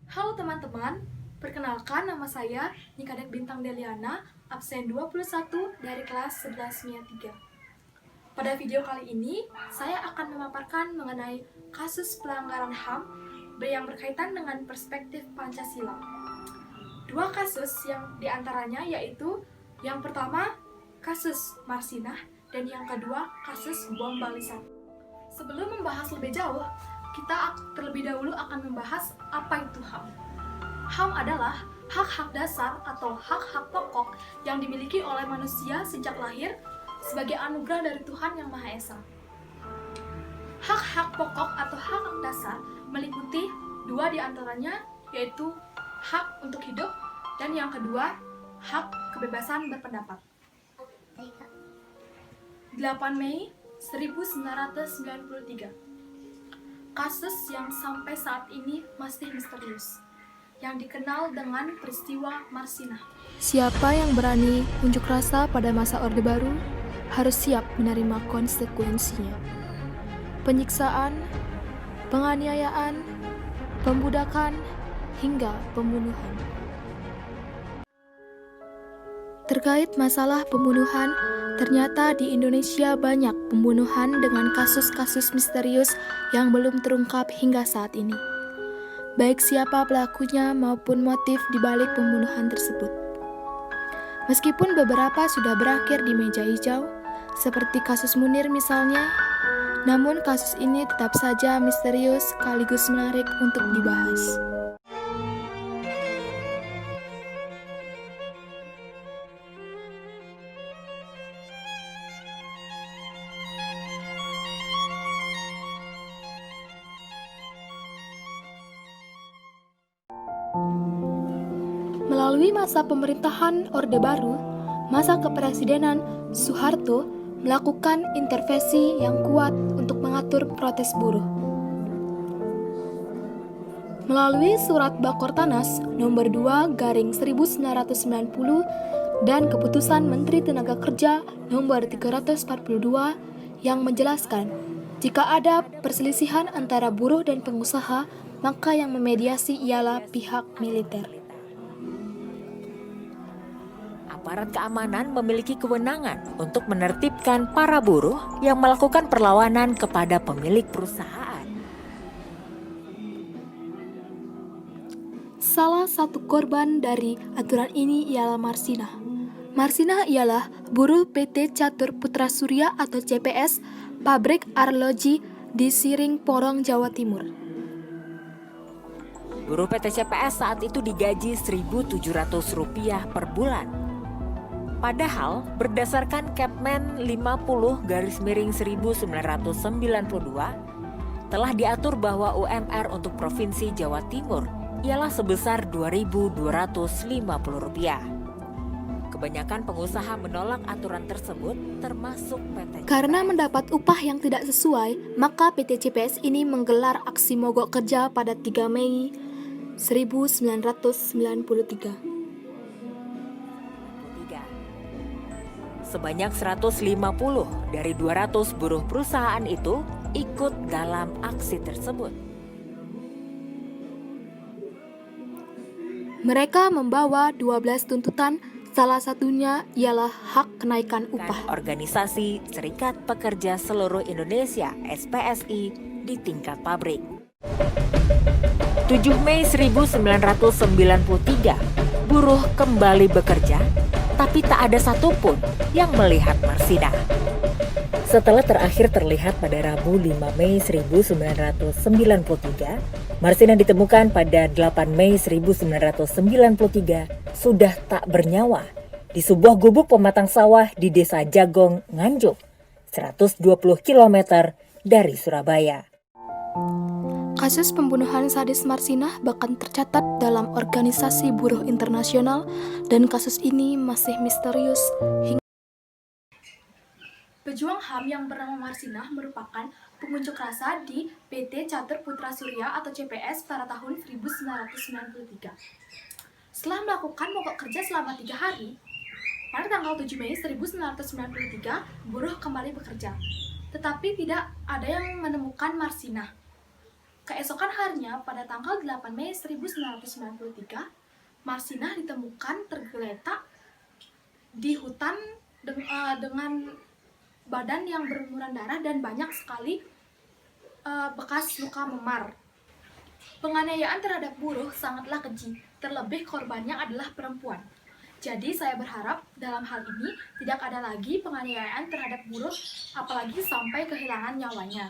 Halo teman-teman, perkenalkan nama saya Nikadek Bintang Deliana, absen 21 dari kelas 11 MIA 3. Pada video kali ini, saya akan memaparkan mengenai kasus pelanggaran HAM yang berkaitan dengan perspektif Pancasila. Dua kasus yang diantaranya yaitu yang pertama, kasus Marsinah, dan yang kedua, kasus bom Bali 1. Sebelum membahas lebih jauh, kita terlebih dahulu akan membahas apa itu HAM. HAM adalah hak-hak dasar atau hak-hak pokok yang dimiliki oleh manusia sejak lahir sebagai anugerah dari Tuhan Yang Maha Esa. Hak-hak pokok atau hak dasar meliputi dua diantaranya, yaitu hak untuk hidup dan yang kedua, hak kebebasan berpendapat. 8 Mei 1993. Kasus yang sampai saat ini masih misterius, yang dikenal dengan peristiwa Marsinah. Siapa yang berani unjuk rasa pada masa Orde Baru harus siap menerima konsekuensinya. Penyiksaan, penganiayaan, pembudakan, hingga pembunuhan. Terkait masalah pembunuhan, ternyata di Indonesia banyak pembunuhan dengan kasus-kasus misterius yang belum terungkap hingga saat ini. Baik siapa pelakunya maupun motif di balik pembunuhan tersebut. Meskipun beberapa sudah berakhir di meja hijau, seperti kasus Munir misalnya, namun kasus ini tetap saja misterius sekaligus menarik untuk dibahas. Melalui masa pemerintahan Orde Baru, masa kepresidenan Soeharto melakukan intervensi yang kuat untuk mengatur protes buruh. Melalui Surat Bakortanas nomor 2/1990 dan Keputusan Menteri Tenaga Kerja nomor 342 yang menjelaskan jika ada perselisihan antara buruh dan pengusaha, maka yang memediasi ialah pihak militer. Aparat keamanan memiliki kewenangan untuk menertibkan para buruh yang melakukan perlawanan kepada pemilik perusahaan. Salah satu korban dari aturan ini ialah Marsinah. Marsinah ialah buruh PT Catur Putra Surya atau CPS, pabrik arloji di Siring Porong, Jawa Timur. Buruh PT CPS saat itu digaji Rp1.700 per bulan. Padahal berdasarkan Kepmen 50/1992 telah diatur bahwa UMR untuk Provinsi Jawa Timur ialah sebesar Rp2.250. Kebanyakan pengusaha menolak aturan tersebut termasuk PT. Karena mendapat upah yang tidak sesuai, maka PT CPS ini menggelar aksi mogok kerja pada 3 Mei 1993. Sebanyak 150 dari 200 buruh perusahaan itu ikut dalam aksi tersebut. Mereka membawa 12 tuntutan, salah satunya ialah hak kenaikan upah. Organisasi Serikat Pekerja Seluruh Indonesia (SPSI) di tingkat pabrik. 7 Mei 1993, buruh kembali bekerja, tapi tak ada satupun yang melihat Marsinah. Setelah terakhir terlihat pada Rabu 5 Mei 1993, Marsinah ditemukan pada 8 Mei 1993 sudah tak bernyawa di sebuah gubuk pematang sawah di Desa Jagong, Nganjuk, 120 km dari Surabaya. Kasus pembunuhan sadis Marsinah bahkan tercatat dalam organisasi buruh internasional dan kasus ini masih misterius hingga. Pejuang HAM yang bernama Marsinah merupakan pengunjuk rasa di PT Catur Putra Surya atau CPS pada tahun 1993. Setelah melakukan mogok kerja selama 3 hari, pada tanggal 7 Mei 1993, buruh kembali bekerja. Tetapi tidak ada yang menemukan Marsinah. Keesokan harinya, pada tanggal 8 Mei 1993, Marsinah ditemukan tergeletak di hutan dengan badan yang berlumuran darah dan banyak sekali bekas luka memar. Penganiayaan terhadap buruh sangatlah keji, terlebih korbannya adalah perempuan. Jadi saya berharap dalam hal ini tidak ada lagi penganiayaan terhadap buruh, apalagi sampai kehilangan nyawanya.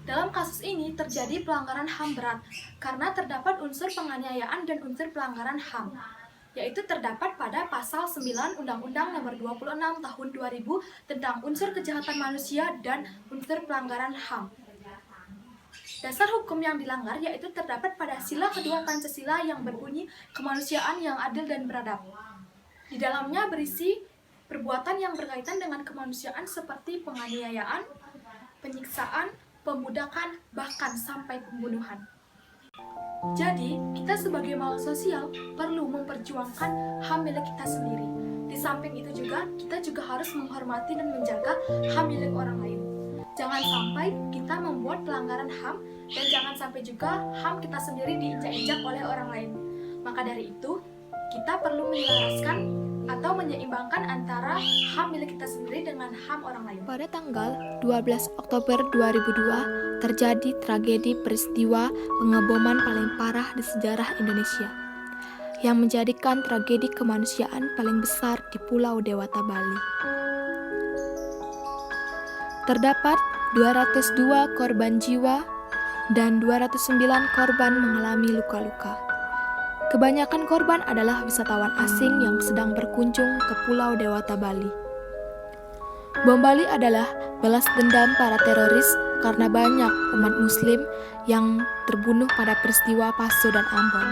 Dalam kasus ini terjadi pelanggaran HAM berat karena terdapat unsur penganiayaan dan unsur pelanggaran HAM, yaitu terdapat pada pasal 9 Undang-Undang Nomor 26 Tahun 2000 tentang unsur kejahatan manusia dan unsur pelanggaran HAM. Dasar hukum yang dilanggar yaitu terdapat pada sila kedua Pancasila yang berbunyi kemanusiaan yang adil dan beradab. Di dalamnya berisi perbuatan yang berkaitan dengan kemanusiaan seperti penganiayaan, penyiksaan, pembudakan, bahkan sampai pembunuhan. Jadi, kita sebagai makhluk sosial perlu memperjuangkan HAM milik kita sendiri. Di samping itu juga, kita juga harus menghormati dan menjaga HAM milik orang lain. Jangan sampai kita membuat pelanggaran HAM dan jangan sampai juga HAM kita sendiri diinjak-injak oleh orang lain. Maka dari itu, kita perlu menyelaraskan atau menyeimbangkan antara HAM milik kita sendiri dengan HAM orang lain. Pada tanggal 12 Oktober 2002, terjadi tragedi peristiwa pengeboman paling parah di sejarah Indonesia, yang menjadikan tragedi kemanusiaan paling besar di Pulau Dewata, Bali. Terdapat 202 korban jiwa dan 209 korban mengalami luka-luka. Kebanyakan korban adalah wisatawan asing yang sedang berkunjung ke Pulau Dewata, Bali. Bom Bali adalah balas dendam para teroris karena banyak umat muslim yang terbunuh pada peristiwa Paso dan Ambon.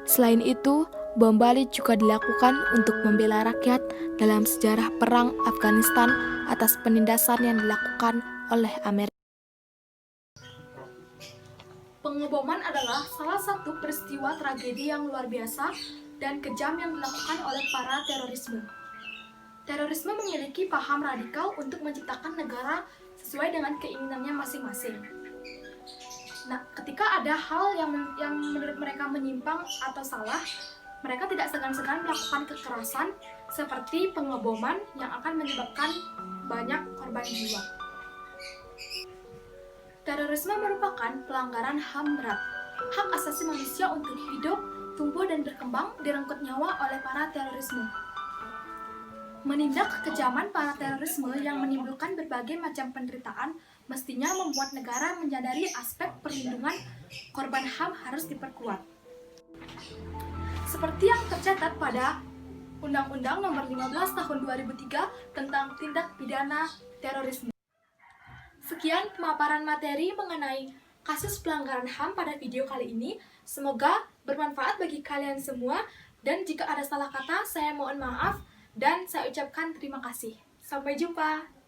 Selain itu, bom Bali juga dilakukan untuk membela rakyat dalam sejarah perang Afghanistan atas penindasan yang dilakukan oleh Amerika. Pengeboman adalah salah satu peristiwa tragedi yang luar biasa dan kejam yang dilakukan oleh para terorisme. Terorisme memiliki paham radikal untuk menciptakan negara sesuai dengan keinginannya masing-masing. Nah, ketika ada hal yang menurut mereka menyimpang atau salah, mereka tidak segan-segan melakukan kekerasan seperti pengeboman yang akan menyebabkan banyak korban jiwa. Terorisme merupakan pelanggaran HAM berat. Hak asasi manusia untuk hidup, tumbuh, dan berkembang direnggut nyawa oleh para terorisme. Menindak kekejaman para terorisme yang menimbulkan berbagai macam penderitaan mestinya membuat negara menyadari aspek perlindungan korban HAM harus diperkuat. Seperti yang tercatat pada Undang-Undang Nomor 15 Tahun 2003 tentang tindak pidana terorisme. Sekian pemaparan materi mengenai kasus pelanggaran HAM pada video kali ini. Semoga bermanfaat bagi kalian semua, dan jika ada salah kata, saya mohon maaf dan saya ucapkan terima kasih. Sampai jumpa.